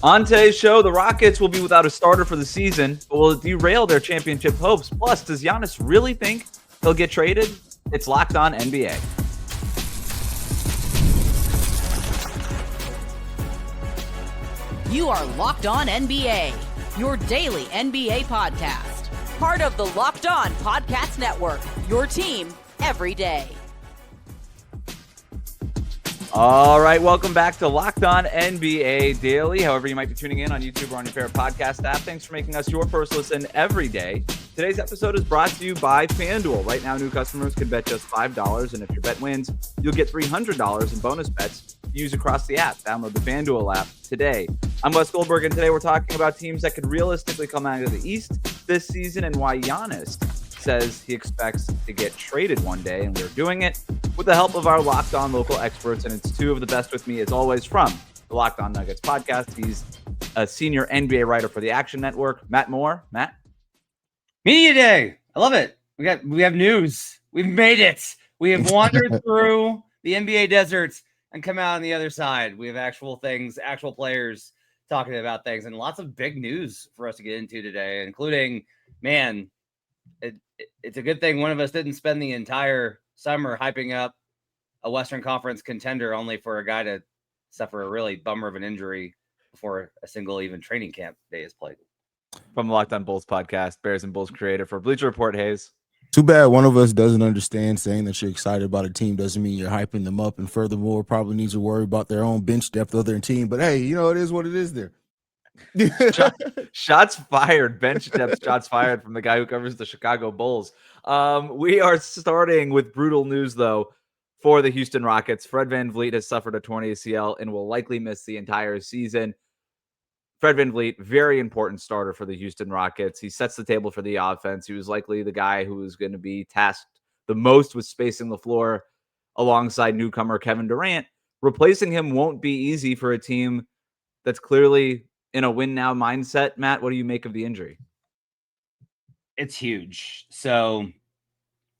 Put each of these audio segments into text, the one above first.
On today's show, the Rockets will be without a starter for the season, but will it derail their championship hopes? Plus, does Giannis really think he'll get traded? It's Locked On NBA. You are Locked On NBA, your daily NBA podcast. Part of the Locked On Podcast Network, your team every day. All right, welcome back to Locked On NBA Daily. However you might be tuning in on YouTube or on your favorite podcast app, thanks for making us your first listen every day. Today's episode is brought to you by FanDuel. Right now, new customers can bet just $5, and if your bet wins, you'll get $300 in bonus bets used across the app. Download the FanDuel app today. I'm Wes Goldberg, and today we're talking about teams that could realistically come out of the East this season and why Giannis says he expects to get traded one day, and we're doing it with the help of our Locked On local experts, and it's two of the best with me, as always, from the Locked On Nuggets podcast. He's a senior NBA writer for the Action Network, Matt Moore. Matt? Media Day. I love it. We have news. We've made it. We have wandered through the NBA deserts and come out on the other side. We have actual things, actual players talking about things, and lots of big news for us to get into today, including, man, it's a good thing one of us didn't spend the entire summer hyping up a Western Conference contender only for a guy to suffer a really bummer of an injury before a single even training camp day is played. From the Locked On Bulls podcast, Bears and Bulls creator for Bleacher Report, Haize. Too bad one of us doesn't understand saying that you're excited about a team doesn't mean you're hyping them up, and furthermore, probably needs to worry about their own bench depth of their team. But hey, you know, it is what it is there. Shots fired, bench depth shots fired from the guy who covers the Chicago Bulls. We are starting with brutal news, though, for the Houston Rockets. Fred VanVleet has suffered a torn ACL and will likely miss the entire season. Fred VanVleet, very important starter for the Houston Rockets. He sets the table for the offense. He was likely the guy who was going to be tasked the most with spacing the floor alongside newcomer Kevin Durant. Replacing him won't be easy for a team that's clearly in a win-now mindset. Matt, what do you make of the injury? It's huge. So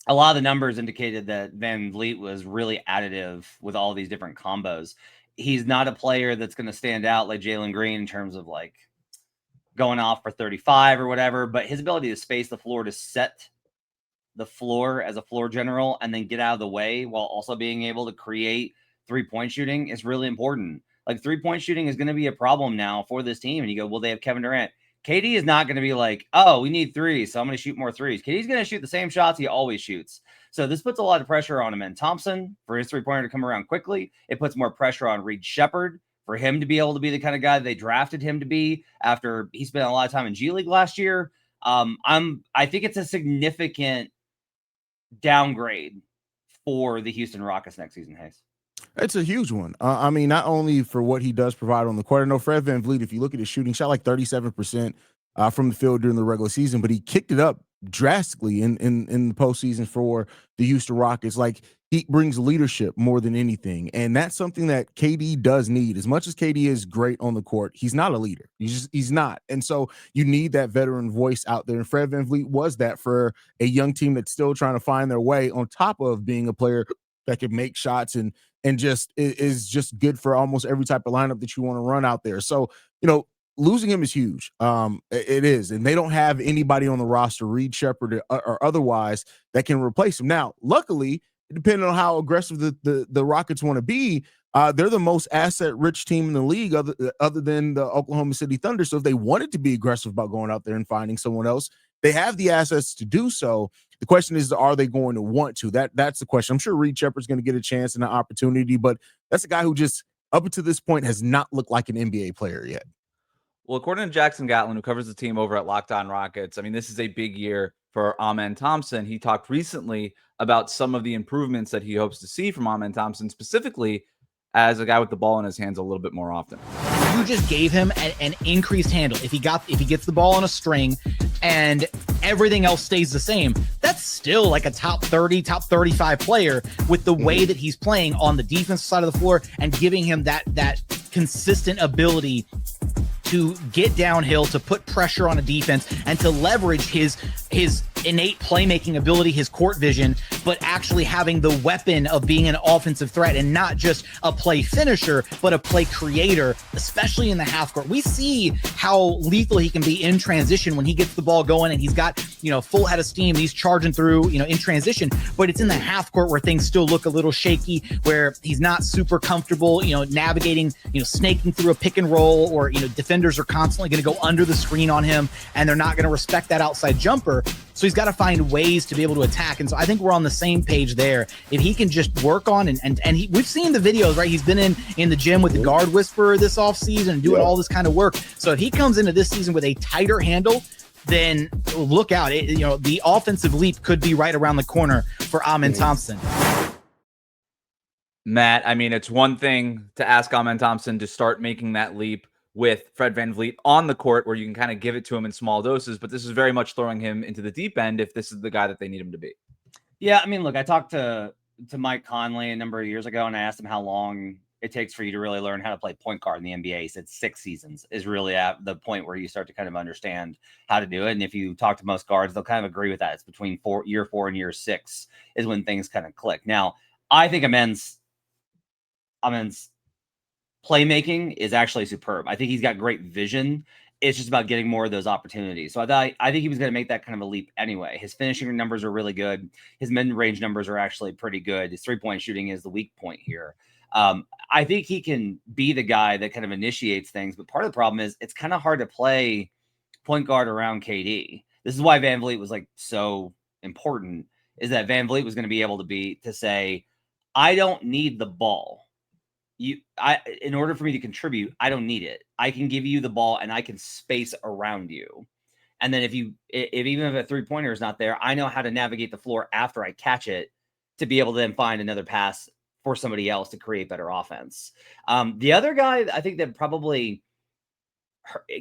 a lot of the numbers indicated that VanVleet was really additive with all these different combos. He's not a player that's going to stand out like Jalen Green in terms of like going off for 35 or whatever, but his ability to space the floor, to set the floor as a floor general and then get out of the way while also being able to create three-point shooting is really important. Like, three-point shooting is going to be a problem now for this team. And you go, well, they have Kevin Durant. KD is not going to be like, oh, we need threes, so I'm going to shoot more threes. KD's going to shoot the same shots he always shoots. So this puts a lot of pressure on him and Thompson for his three-pointer to come around quickly. It puts more pressure on Reed Shepherd for him to be able to be the kind of guy they drafted him to be after he spent a lot of time in G League last year. I think it's a significant downgrade for the Houston Rockets next season, Haize. It's a huge one. I mean, not only for what he does provide on the court. I know Fred VanVleet, if you look at his shooting, shot like 37% from the field during the regular season, but he kicked it up drastically in the postseason for the Houston Rockets. Like, he brings leadership more than anything, and that's something that KD does need. As much as KD is great on the court, he's not a leader. He's not. And so you need that veteran voice out there, and Fred VanVleet was that for a young team that's still trying to find their way, on top of being a player that can make shots and just is just good for almost every type of lineup that you want to run out there. So, you know, losing him is huge. It is. And they don't have anybody on the roster, Reed Shepherd or otherwise, that can replace him. Now, luckily, depending on how aggressive the Rockets want to be, they're the most asset-rich team in the league other than the Oklahoma City Thunder. So if they wanted to be aggressive about going out there and finding someone else, they have the assets to do so. The question is, are they going to want to? That's the question. I'm sure Reed Shepherd's going to get a chance and an opportunity, but that's a guy who just, up until this point, has not looked like an NBA player yet. Well, according to Jackson Gatlin, who covers the team over at Locked On Rockets, I mean, this is a big year for Amen Thompson. He talked recently about some of the improvements that he hopes to see from Amen Thompson, specifically as a guy with the ball in his hands a little bit more often. You just gave him an increased handle. If he gets the ball on a string and everything else stays the same, that's still like a top 30, top 35 player with the way that he's playing on the defensive side of the floor and giving him that consistent ability to get downhill, to put pressure on a defense, and to leverage his innate playmaking ability, his court vision, but actually having the weapon of being an offensive threat and not just a play finisher, but a play creator, especially in the half court. We see how lethal he can be in transition when he gets the ball going and he's got, full head of steam. He's charging through, in transition, but it's in the half court where things still look a little shaky, where he's not super comfortable, navigating, snaking through a pick and roll, or, defenders are constantly going to go under the screen on him and they're not going to respect that outside jumper. So he's got to find ways to be able to attack. And so I think we're on the same page there. If he can just work on we've seen the videos, right? He's been in the gym with the guard whisperer this offseason and doing all this kind of work. So if he comes into this season with a tighter handle, then look out. The offensive leap could be right around the corner for Amen Thompson. Matt, I mean, it's one thing to ask Amen Thompson to start making that leap with Fred VanVleet on the court where you can kind of give it to him in small doses, but this is very much throwing him into the deep end if this is the guy that they need him to be. Yeah, I mean, look, I talked to Mike Conley a number of years ago, and I asked him how long it takes for you to really learn how to play point guard in the NBA. He said 6 seasons is really at the point where you start to kind of understand how to do it. And if you talk to most guards, they'll kind of agree with that. It's between year 4 and year 6 is when things kind of click. Now, I think Amen's playmaking is actually superb. I think he's got great vision. It's just about getting more of those opportunities. So I think he was going to make that kind of a leap anyway. His finishing numbers are really good. His mid-range numbers are actually pretty good. His three-point shooting is the weak point here. I think he can be the guy that kind of initiates things, but part of the problem is it's kind of hard to play point guard around KD. This is why VanVleet was like so important, is that VanVleet was going to be able to say, I don't need the ball. In order for me to contribute, I don't need it. I can give you the ball and I can space around you. And then if even if a 3-pointer is not there, I know how to navigate the floor after I catch it to be able to then find another pass for somebody else to create better offense. The other guy I think that probably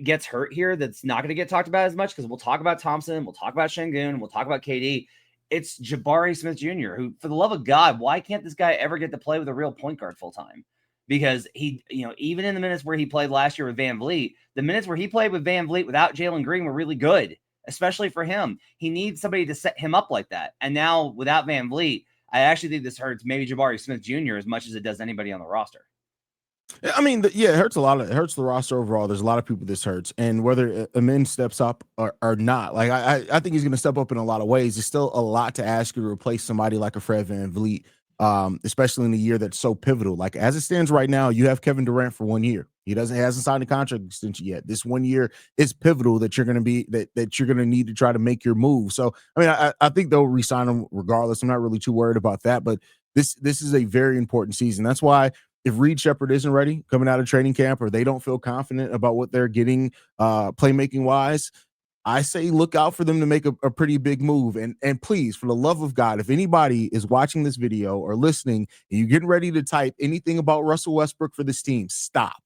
gets hurt here, that's not going to get talked about as much, because we'll talk about Thompson, we'll talk about Şengün, we'll talk about KD. It's Jabari Smith Jr., who, for the love of God, why can't this guy ever get to play with a real point guard full time? Because he, even in the minutes where he played last year with VanVleet, the minutes where he played with VanVleet without Jalen Green were really good, especially for him. He needs somebody to set him up like that. And now without VanVleet, I actually think this hurts maybe Jabari Smith Jr. as much as it does anybody on the roster. I mean, it hurts a lot. It hurts the roster overall. There's a lot of people this hurts, and whether Amen steps up or not, like I think he's going to step up in a lot of ways. There's still a lot to ask you to replace somebody like a Fred VanVleet, especially in a year that's so pivotal. Like as it stands right now, you have Kevin Durant for 1 year. He hasn't signed a contract extension yet. This 1 year is pivotal that you're going to be that you're going to need to try to make your move. So I mean, I think they'll re-sign him regardless. I'm not really too worried about that. But this is a very important season. That's why, if Reed Shepherd isn't ready coming out of training camp, or they don't feel confident about what they're getting playmaking wise, I say look out for them to make a pretty big move. And please, for the love of God, if anybody is watching this video or listening and you're getting ready to type anything about Russell Westbrook for this team, stop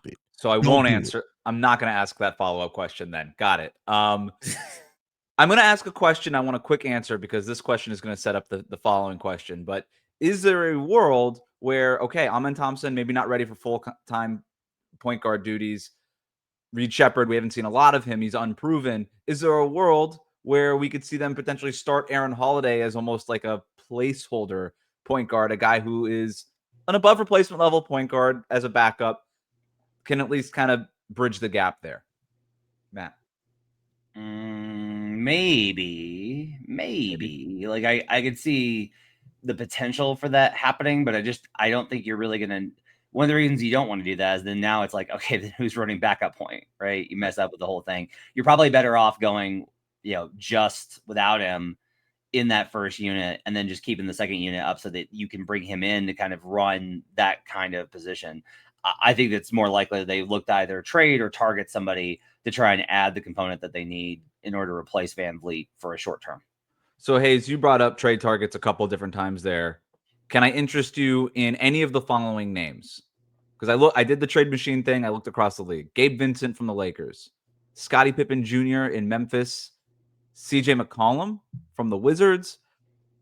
it. So I won't answer. I'm not going to ask that follow-up question then. Got it. I'm going to ask a question. I want a quick answer because this question is going to set up the following question. But is there a world where, okay, Amen Thompson, maybe not ready for full-time point guard duties. Reed Shepherd, we haven't seen a lot of him. He's unproven. Is there a world where we could see them potentially start Aaron Holiday as almost like a placeholder point guard, a guy who is an above replacement level point guard as a backup, can at least kind of bridge the gap there? Matt? Maybe. Like I could see the potential for that happening, but I don't think you're really going to. One of the reasons you don't want to do that is then now it's like, okay, then who's running backup point, right? You mess up with the whole thing. You're probably better off going, just without him in that first unit and then just keeping the second unit up so that you can bring him in to kind of run that kind of position. I think it's more likely that they look to either trade or target somebody to try and add the component that they need in order to replace VanVleet for a short term. So, Haize, you brought up trade targets a couple of different times there. Can I interest you in any of the following names? Because I did the trade machine thing. I looked across the league. Gabe Vincent from the Lakers, Scottie Pippen Jr. in Memphis, CJ McCollum from the Wizards,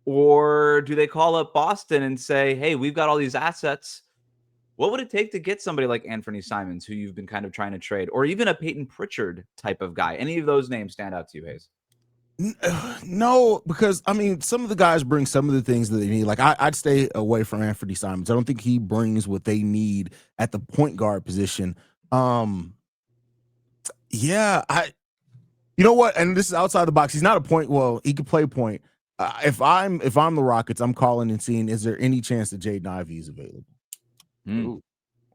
or do they call up Boston and say, hey, we've got all these assets. What would it take to get somebody like Anthony Simons, who you've been kind of trying to trade, or even a Peyton Pritchard type of guy? Any of those names stand out to you, Haize? No, because I mean, some of the guys bring some of the things that they need. Like I'd stay away from Anthony Simons. I don't think he brings what they need at the point guard position. Yeah, you know what? And this is outside the box. He's not a point. Well, he could play point. If I'm the Rockets, I'm calling and seeing, is there any chance that Jaden Ivey is available? Ooh,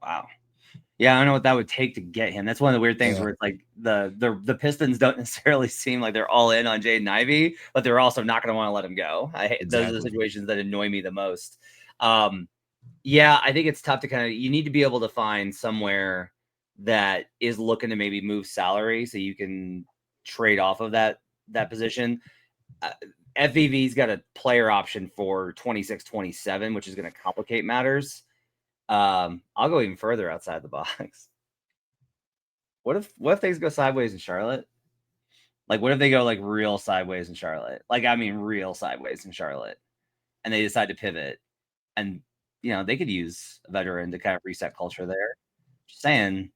wow. Yeah, I don't know what that would take to get him. That's one of the weird things where it's like the Pistons don't necessarily seem like they're all in on Jaden Ivey, but they're also not going to want to let him go. Those are the situations that annoy me the most. Yeah, I think it's tough to you need to be able to find somewhere that is looking to maybe move salary so you can trade off of that position. FVV's got a player option for 26-27, which is going to complicate matters. I'll go even further outside the box. What if things go sideways in Charlotte? Like, what if they go like real sideways in Charlotte? Like, I mean, real sideways in Charlotte, and they decide to pivot, and they could use a veteran to kind of reset culture there. Just saying,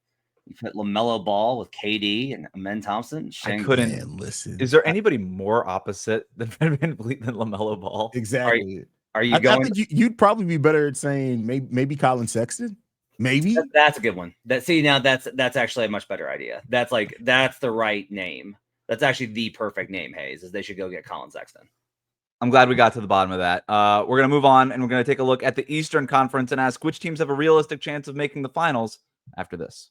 you put LaMelo Ball with KD and Amen Thompson. I couldn't listen. Is there anybody more opposite than Fred VanVleet than LaMelo Ball? Exactly. Are you going? I think you'd probably be better at saying maybe Colin Sexton. Maybe that's a good one. That's actually a much better idea. That's the right name. That's actually the perfect name, Haize, is they should go get Colin Sexton. I'm glad we got to the bottom of that. We're going to move on, and we're going to take a look at the Eastern Conference and ask which teams have a realistic chance of making the finals after this.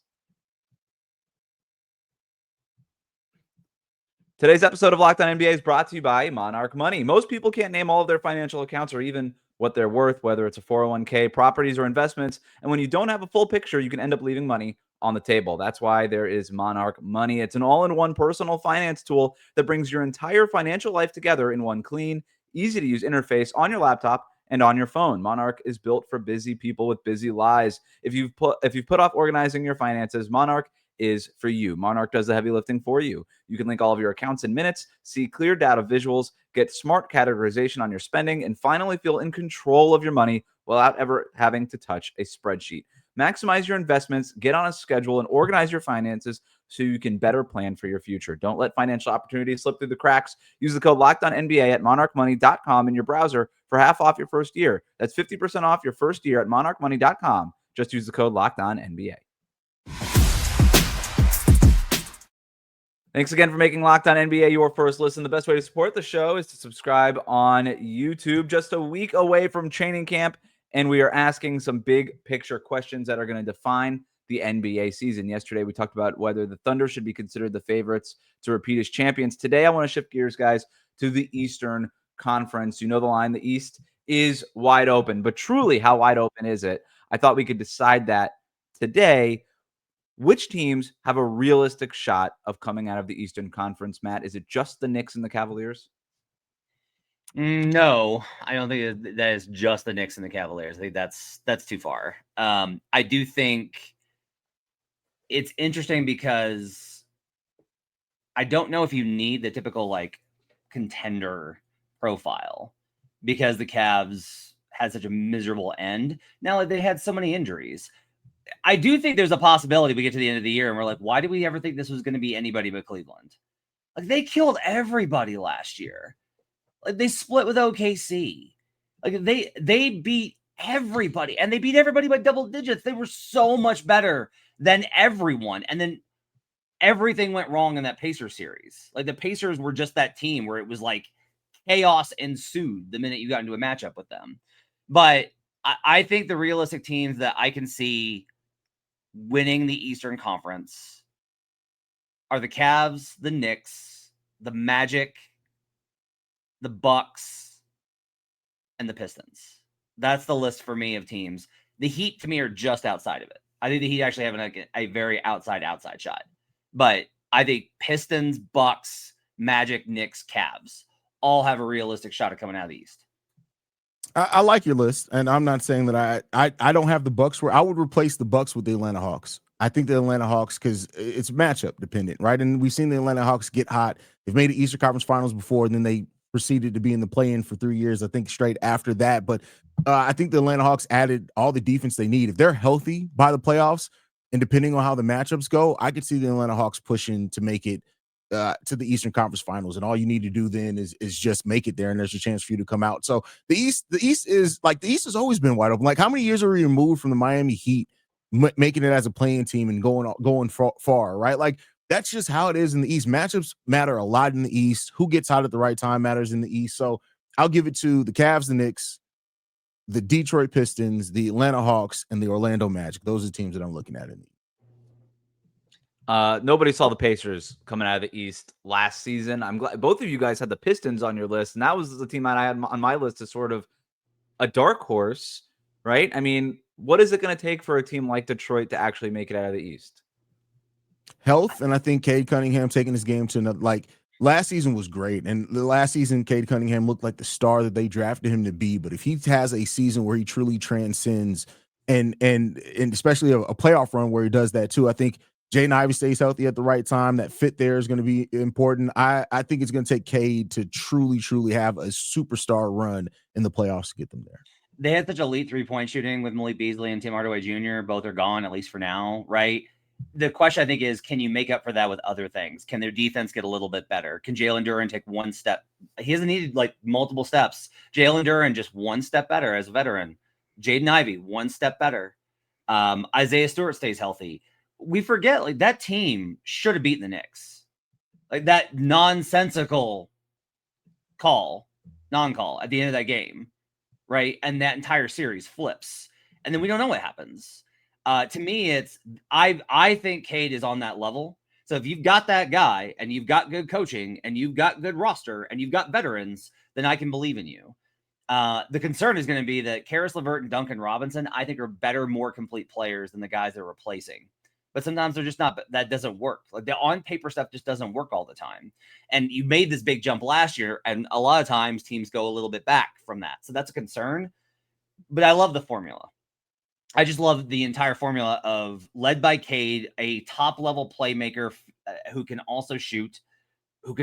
Today's episode of Locked On NBA is brought to you by Monarch Money. Most people can't name all of their financial accounts or even what they're worth, whether it's a 401k, properties, or investments. And when you don't have a full picture, you can end up leaving money on the table. That's why there is Monarch Money. It's an all-in-one personal finance tool that brings your entire financial life together in one clean, easy-to-use interface on your laptop and on your phone. Monarch is built for busy people with busy lives. If you've put off organizing your finances, Monarch is for you. Monarch does the heavy lifting for you. You can link all of your accounts in minutes, see clear data visuals, get smart categorization on your spending, and finally feel in control of your money without ever having to touch a spreadsheet. Maximize your investments, get on a schedule, and organize your finances so you can better plan for your future. Don't let financial opportunities slip through the cracks. Use the code LOCKEDONNBA at monarchmoney.com in your browser for half off your first year. That's 50% off your first year at monarchmoney.com. Just use the code LOCKEDONNBA. Thanks again for making Locked On NBA your first listen. The best way to support the show is to subscribe on YouTube. Just a week away from training camp, and we are asking some big picture questions that are going to define the NBA season. Yesterday, we talked about whether the Thunder should be considered the favorites to repeat as champions. Today, I want to shift gears, guys, to the Eastern Conference. You know the line. The East is wide open, but truly, how wide open is it? I thought we could decide that today. Which teams have a realistic shot of coming out of the Eastern Conference, Matt? Is it just the Knicks and the Cavaliers? No, I don't think that is just the Knicks and the Cavaliers. I think that's too far. I do think it's interesting because I don't know if you need the typical contender profile because the Cavs had such a miserable end. Now they had so many injuries. I do think there's a possibility we get to the end of the year and we're like, why did we ever think this was going to be anybody but Cleveland? Like, they killed everybody last year. Like, they split with OKC. Like, they beat everybody, and they beat everybody by double digits. They were so much better than everyone. And then everything went wrong in that Pacers series. Like, the Pacers were just that team where it was like chaos ensued the minute you got into a matchup with them. But I think the realistic teams that I can see winning the Eastern Conference are the Cavs, the Knicks, the Magic, the Bucks, and the Pistons. That's the list for me of teams. The Heat, to me, are just outside of it. I think the Heat actually have a very outside shot. But I think Pistons, Bucks, Magic, Knicks, Cavs all have a realistic shot of coming out of the East. I like your list, and I'm not saying that I don't have the Bucks where I would replace the Bucks with the Atlanta Hawks. I think the Atlanta Hawks, because it's matchup dependent, right? And we've seen the Atlanta Hawks get hot. They've made the Eastern Conference Finals before, and then they proceeded to be in the play-in for 3 years, I think, straight after that. But I think the Atlanta Hawks added all the defense they need. If they're healthy by the playoffs, and depending on how the matchups go, I could see the Atlanta Hawks pushing to make it to the Eastern Conference Finals, and all you need to do then is just make it there, and there's a chance for you to come out. So the East has always been wide open. Like, how many years are we removed from the Miami Heat making it as a playing team and going far, right? Like, that's just how it is in the East. Matchups matter a lot in the East. Who gets hot at the right time matters in the East. So I'll give it to the Cavs, the Knicks, the Detroit Pistons, the Atlanta Hawks, and the Orlando Magic. Those are the teams that I'm looking at in the East. Nobody saw the Pacers coming out of the East last season. I'm glad both of you guys had the Pistons on your list, and that was the team that I had on my list as sort of a dark horse, right? I mean, what is it going to take for a team like Detroit to actually make it out of the East? Health, and I think Cade Cunningham taking his game to another, like, last season was great, and the last season Cade Cunningham looked like the star that they drafted him to be. But if he has a season where he truly transcends, and especially a playoff run where he does that too, I think Jaden Ivey stays healthy at the right time. That fit there is going to be important. I think it's going to take Cade to truly have a superstar run in the playoffs to get them there. They had such elite 3-point shooting with Malik Beasley and Tim Hardaway Jr. Both are gone, at least for now, right? The question, I think, is, can you make up for that with other things? Can their defense get a little bit better? Can Jalen Duren take one step? He hasn't needed like multiple steps. Jalen Duren just one step better as a veteran. Jaden Ivey, one step better. Isaiah Stewart stays healthy. We forget, like, that team should have beaten the Knicks. Like, that nonsensical non-call at the end of that game, right? And that entire series flips. And then we don't know what happens. To me, it's I think Cade is on that level. So if you've got that guy and you've got good coaching and you've got good roster and you've got veterans, then I can believe in you. The concern is going to be that Karis LeVert and Duncan Robinson, I think, are better, more complete players than the guys they're replacing. But sometimes they're just not. That doesn't work. Like, the on paper stuff just doesn't work all the time. And you made this big jump last year, and a lot of times teams go a little bit back from that. So that's a concern. But I love the formula. I just love the entire formula of, led by Cade, a top level playmaker who can also shoot, who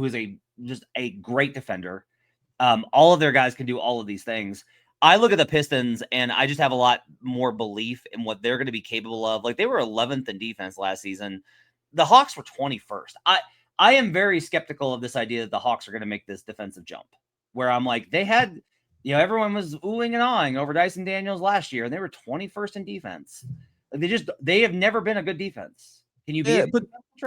is just a great defender. All of their guys can do all of these things. I look at the Pistons and I just have a lot more belief in what they're going to be capable of. Like, they were 11th in defense last season. The Hawks were 21st. I am very skeptical of this idea that the Hawks are going to make this defensive jump, where I'm like, they had, everyone was oohing and ahhing over Dyson Daniels last year, and they were 21st in defense. Like, they have never been a good defense. Can you be? But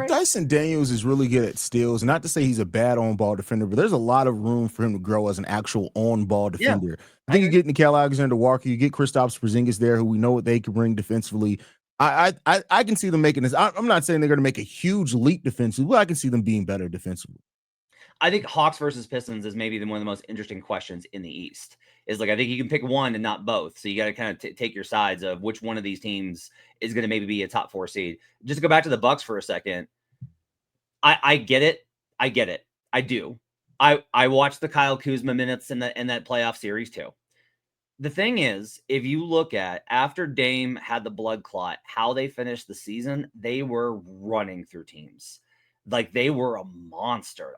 Dyson Daniels is really good at steals. Not to say he's a bad on-ball defender, but there's a lot of room for him to grow as an actual on-ball defender. Yeah, I think you get Nickeil Alexander-Walker, you get Kristaps Porzingis there, who we know what they can bring defensively. I can see them making this. I'm not saying they're going to make a huge leap defensively, but I can see them being better defensively. I think Hawks versus Pistons is maybe one of the most interesting questions in the East. Is like, I think you can pick one and not both. So you got to kind of take your sides of which one of these teams is going to maybe be a top 4 seed. Just to go back to the Bucks for a second. I get it. I do. I watched the Kyle Kuzma minutes in that playoff series too. The thing is, if you look at after Dame had the blood clot, how they finished the season, they were running through teams. Like, they were a monster.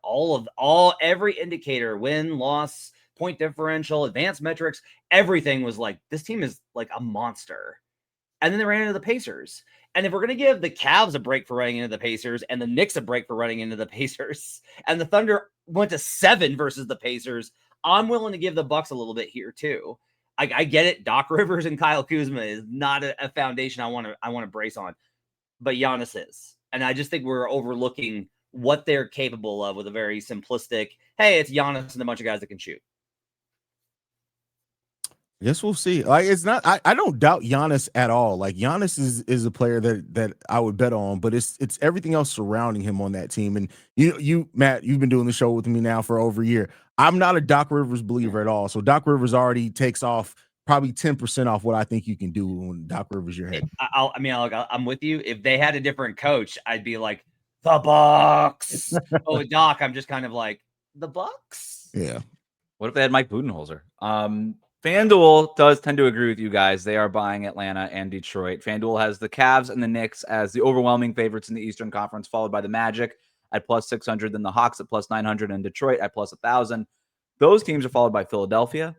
Every indicator, win, loss, point differential, advanced metrics, everything was like, this team is like a monster. And then they ran into the Pacers. And if we're going to give the Cavs a break for running into the Pacers and the Knicks a break for running into the Pacers, and the Thunder went to 7 versus the Pacers, I'm willing to give the Bucks a little bit here too. I get it. Doc Rivers and Kyle Kuzma is not a foundation I want to brace on, but Giannis is. And I just think we're overlooking what they're capable of with a very simplistic, hey, it's Giannis and a bunch of guys that can shoot. Yes, we'll see. Like, it's not. I don't doubt Giannis at all. Like, Giannis is a player that I would bet on, but it's everything else surrounding him on that team. And you Matt, you've been doing the show with me now for over a year. I'm not a Doc Rivers believer at all. So Doc Rivers already takes off probably 10% off what I think you can do when Doc Rivers your head. I'm with you. If they had a different coach, I'd be like, the Bucks. Oh, Doc, I'm just kind of like, the Bucks. Yeah. What if they had Mike Budenholzer? FanDuel does tend to agree with you guys. They are buying Atlanta and Detroit. FanDuel has the Cavs and the Knicks as the overwhelming favorites in the Eastern Conference, followed by the Magic at plus 600, then the Hawks at plus 900, and Detroit at plus 1,000. Those teams are followed by Philadelphia,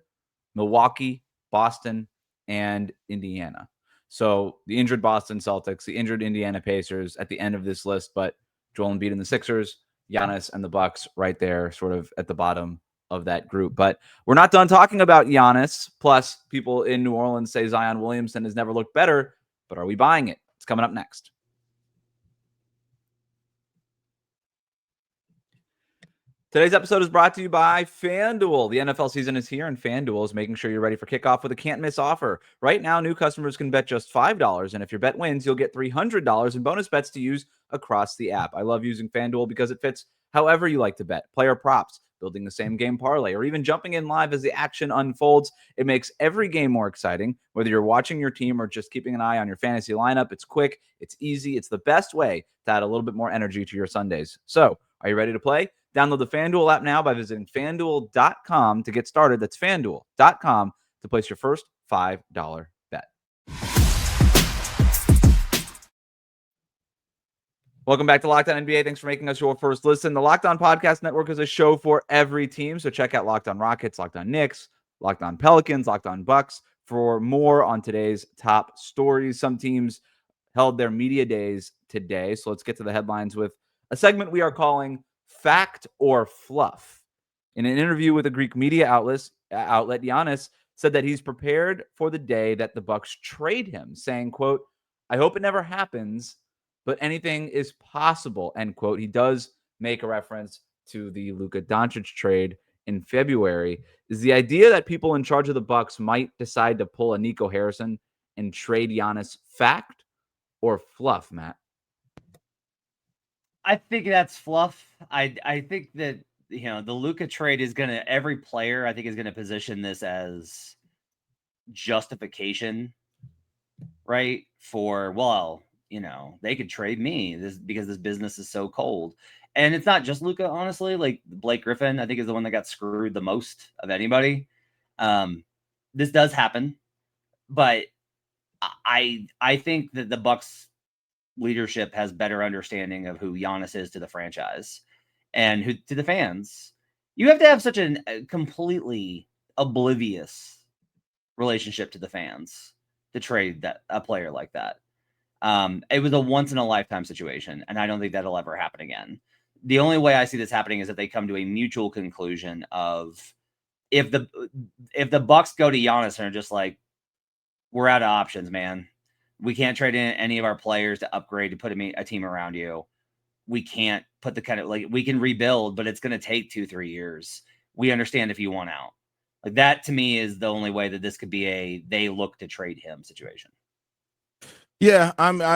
Milwaukee, Boston, and Indiana. So the injured Boston Celtics, the injured Indiana Pacers at the end of this list, but Joel Embiid and the Sixers, Giannis and the Bucks right there, sort of at the bottom of that group. But we're not done talking about Giannis. Plus, people in New Orleans say Zion Williamson has never looked better. But are we buying it? It's coming up next. Today's episode is brought to you by FanDuel. The NFL season is here, and FanDuel is making sure you're ready for kickoff with a can't-miss offer. Right now, new customers can bet just $5, and if your bet wins, you'll get $300 in bonus bets to use across the app. I love using FanDuel because it fits however you like to bet. Player props, building the same game parlay, or even jumping in live as the action unfolds. It makes every game more exciting. Whether you're watching your team or just keeping an eye on your fantasy lineup, it's quick, it's easy, it's the best way to add a little bit more energy to your Sundays. So, are you ready to play? Download the FanDuel app now by visiting FanDuel.com to get started. That's FanDuel.com to place your first $5 bet. Welcome back to Locked On NBA. Thanks for making us your first listen. The Locked On Podcast Network is a show for every team, so check out Locked On Rockets, Locked On Knicks, Locked On Pelicans, Locked On Bucks for more on today's top stories. Some teams held their media days today, so let's get to the headlines with a segment we are calling Fact or Fluff. In an interview with a Greek media outlet, Giannis said that he's prepared for the day that the Bucks trade him, saying, quote, "I hope it never happens, but anything is possible," end quote. He does make a reference to the Luka Doncic trade in February. Is the idea that people in charge of the Bucks might decide to pull a Nico Harrison and trade Giannis fact or fluff, Matt? I think that's fluff. I think that, the Luka trade is going to, every player I think is going to position this as justification, right? For, well, they could trade me because this business is so cold. And it's not just Luka, honestly. Like Blake Griffin, I think, is the one that got screwed the most of anybody. This does happen, but I think that the Bucks leadership has better understanding of who Giannis is to the franchise and who to the fans. You have to have such a completely oblivious relationship to the fans to trade a player like that. It was a once in a lifetime situation, and I don't think that'll ever happen again. The only way I see this happening is that they come to a mutual conclusion of if the Bucks go to Giannis and are just like, we're out of options, man. We can't trade in any of our players to upgrade to put a team around you. We can't put we can rebuild, but it's going to take 2-3 years. We understand if you want out. Like that to me is the only way that this could be they look to trade him situation. Yeah,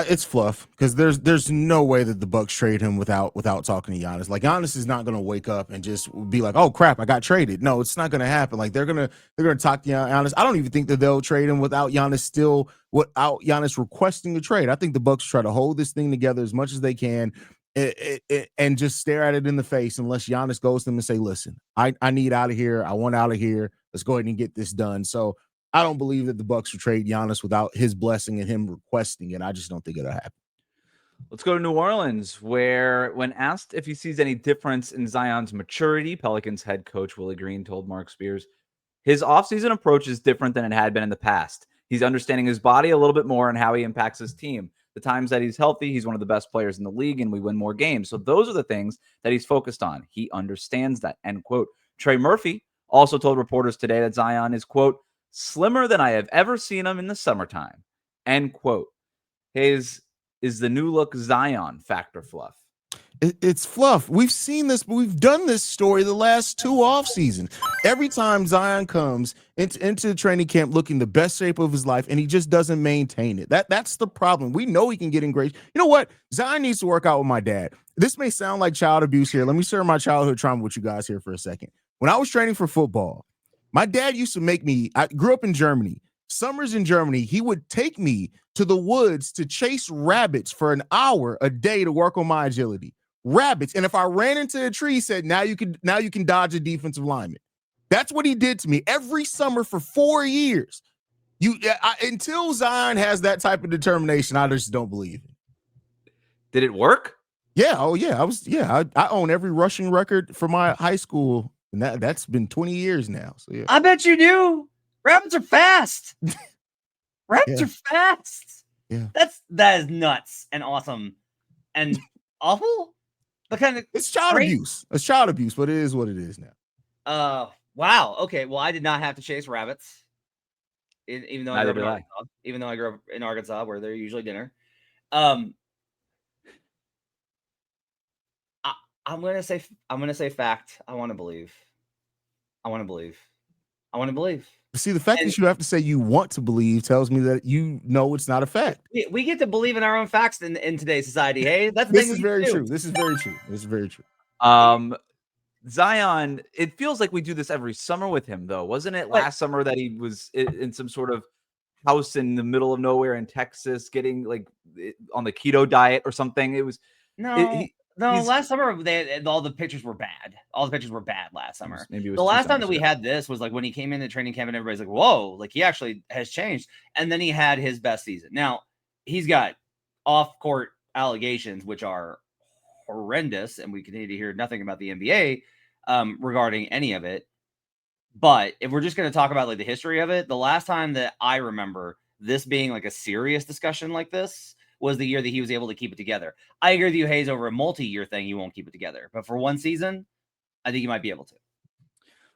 it's fluff because there's no way that the Bucks trade him without talking to Giannis. Like Giannis is not going to wake up and just be like, "Oh crap, I got traded." No, it's not going to happen. Like they're gonna talk to Giannis. I don't even think that they'll trade him without Giannis requesting a trade. I think the Bucks try to hold this thing together as much as they can and just stare at it in the face unless Giannis goes to them and say, "Listen, I need out of here. I want out of here. Let's go ahead and get this done." So I don't believe that the Bucks will trade Giannis without his blessing and him requesting it. I just don't think it'll happen. Let's go to New Orleans, where when asked if he sees any difference in Zion's maturity, Pelicans head coach Willie Green told Mark Spears, his offseason approach is different than it had been in the past. He's understanding his body a little bit more and how he impacts his team. The times that he's healthy, he's one of the best players in the league, and we win more games. So those are the things that he's focused on. He understands that, end quote. Trey Murphy also told reporters today that Zion is, quote, slimmer than I have ever seen him in the summertime, end quote. His is the new look Zion, fact or fluff? It's fluff. We've seen this, but we've done this story the last 2 off seasons. Every time Zion comes into training camp looking the best shape of his life, and he just doesn't maintain it. That's the problem. We know he can get in great. You know what? Zion needs to work out with my dad. This may sound like child abuse here. Let me share my childhood trauma with you guys here for a second. When I was training for football, my dad used to make me, I grew up in Germany. Summers in Germany, he would take me to the woods to chase rabbits for an hour a day to work on my agility. Rabbits. And if I ran into a tree, he said, now you can dodge a defensive lineman. That's what he did to me every summer for 4 years. Until Zion has that type of determination, I just don't believe it. Did it work? Yeah. Oh yeah. I own every rushing record for my high school. And that's been 20 years now. So yeah. I bet you do. Rabbits are fast. Rabbits are fast. Yeah. That is nuts and awesome and awful. But kind of It's child abuse. It's child abuse, but it is what it is now. Wow. Okay. Well, I did not have to chase rabbits, even though I grew up in Arkansas. Even though I grew up in Arkansas, where they're usually dinner. I'm gonna say fact. I want to believe. See, the fact that you have to say you want to believe tells me that you know it's not a fact. We get to believe in our own facts in today's society. Hey, that's This is very true. This is very true. Zion, it feels like we do this every summer with him, though. Wasn't it last summer that he was in some sort of house in the middle of nowhere in Texas, getting like on the keto diet or something? It was last summer all the pictures were bad. All the pictures were bad last summer. Maybe the last time that we had this was like when he came into training camp and everybody's like, whoa, like he actually has changed. And then he had his best season. Now he's got off-court allegations, which are horrendous, and we continue to hear nothing about the NBA regarding any of it. But if we're just going to talk about like the history of it, the last time that I remember this being like a serious discussion like this was the year that he was able to keep it together. I agree with you, Haize, over a multi-year thing, you won't keep it together. But for one season, I think you might be able to.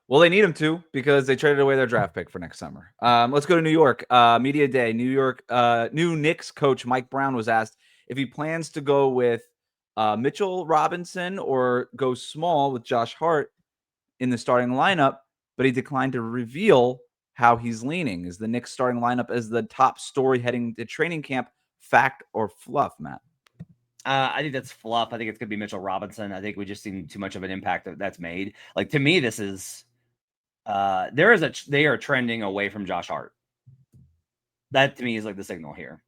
Well, they need him to because they traded away their draft pick for next summer. Let's go to New York. Media Day. New York. New Knicks coach Mike Brown was asked if he plans to go with Mitchell Robinson or go small with Josh Hart in the starting lineup, but he declined to reveal how he's leaning. Is the Knicks starting lineup as the top story heading to training camp? Fact or fluff, Matt? I think that's fluff. I think it's going to be Mitchell Robinson. I think we just seen too much of an impact that's made. Like, to me, this is they are trending away from Josh Hart. That to me is like the signal here.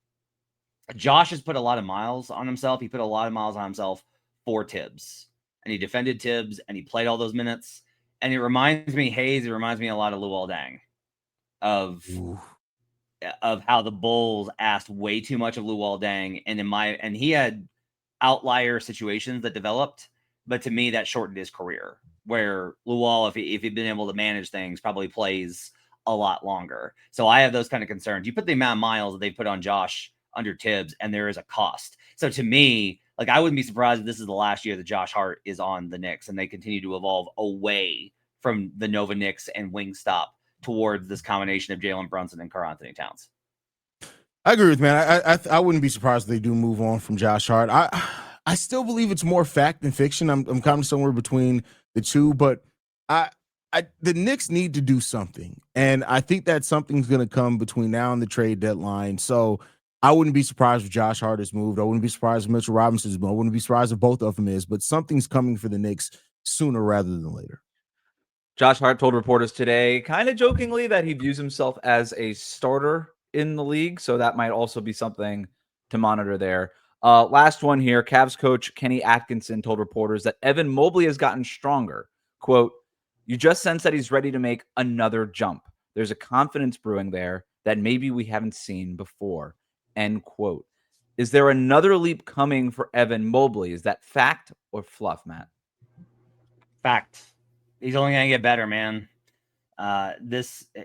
Josh has put a lot of miles on himself. He put a lot of miles on himself for Tibbs, and he defended Tibbs, and he played all those minutes. And it reminds me, Haize, it reminds me a lot of Luol Deng of how the Bulls asked way too much of Luol Deng, and he had outlier situations that developed, but to me that shortened his career. Where Luol, if he'd been able to manage things, probably plays a lot longer. So I have those kind of concerns. You put the amount of miles that they put on Josh under Tibbs, and there is a cost. So to me, like I wouldn't be surprised if this is the last year that Josh Hart is on the Knicks, and they continue to evolve away from the Nova Knicks and Wingstop towards this combination of Jalen Brunson and Karl-Anthony Towns. I agree with man. I wouldn't be surprised if they do move on from Josh Hart. I still believe it's more fact than fiction. I'm kind of somewhere between the two, but the Knicks need to do something, and I think that something's going to come between now and the trade deadline. So I wouldn't be surprised if Josh Hart is moved. I wouldn't be surprised if Mitchell Robinson's moved. I wouldn't be surprised if both of them is, but something's coming for the Knicks sooner rather than later. Josh Hart told reporters today, kind of jokingly, that he views himself as a starter in the league. So that might also be something to monitor there. Last one here. Cavs coach Kenny Atkinson told reporters that Evan Mobley has gotten stronger. Quote, "You just sense that he's ready to make another jump. There's a confidence brewing there that maybe we haven't seen before." End quote. Is there another leap coming for Evan Mobley? Is that fact or fluff, Matt? Fact. He's only going to get better, man.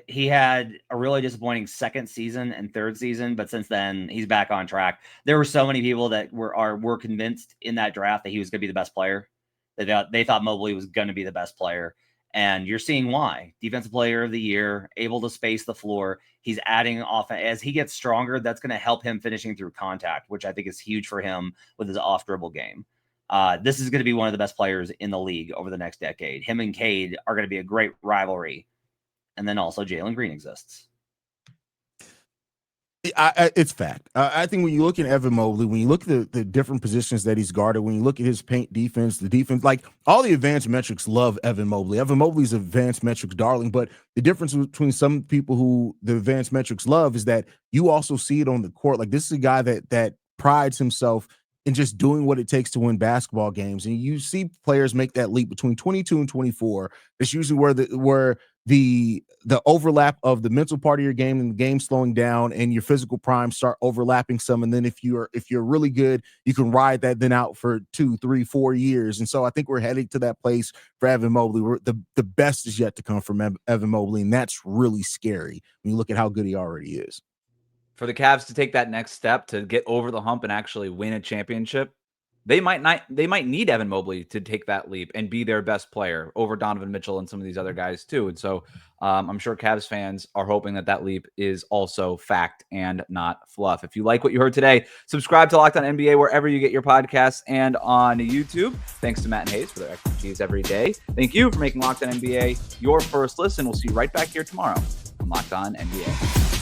He had a really disappointing second season and third season, but since then he's back on track. There were so many people that were convinced in that draft that he was going to be the best player. They thought Mobley was going to be the best player, and you're seeing why. Defensive player of the year, able to space the floor. He's adding off as he gets stronger. That's going to help him finishing through contact, which I think is huge for him with his off dribble game. This is going to be one of the best players in the league over the next decade. Him and Cade are going to be a great rivalry. And then also Jalen Green exists. It's fact. I think when you look at Evan Mobley, when you look at the different positions that he's guarded, when you look at his paint defense, the defense, like all the advanced metrics love Evan Mobley. Evan Mobley's advanced metrics darling, but the difference between some people who the advanced metrics love is that you also see it on the court. Like this is a guy that prides himself in just doing what it takes to win basketball games. And you see players make that leap between 22 and 24. It's usually where the overlap of the mental part of your game and the game slowing down and your physical prime start overlapping some. And then if you're really good, you can ride that then out for 2, 3, 4 years. And so I think we're heading to that place for Evan Mobley. The best is yet to come from Evan Mobley. And that's really scary when you look at how good he already is. For the Cavs to take that next step to get over the hump and actually win a championship, they might need Evan Mobley to take that leap and be their best player over Donovan Mitchell and some of these other guys too. And so I'm sure Cavs fans are hoping that leap is also fact and not fluff. If you like what you heard today, subscribe to Locked On NBA wherever you get your podcasts and on YouTube. Thanks to Matt and Haize for their expertise every day. Thank you for making Locked On NBA your first listen. We'll see you right back here tomorrow on Locked On NBA.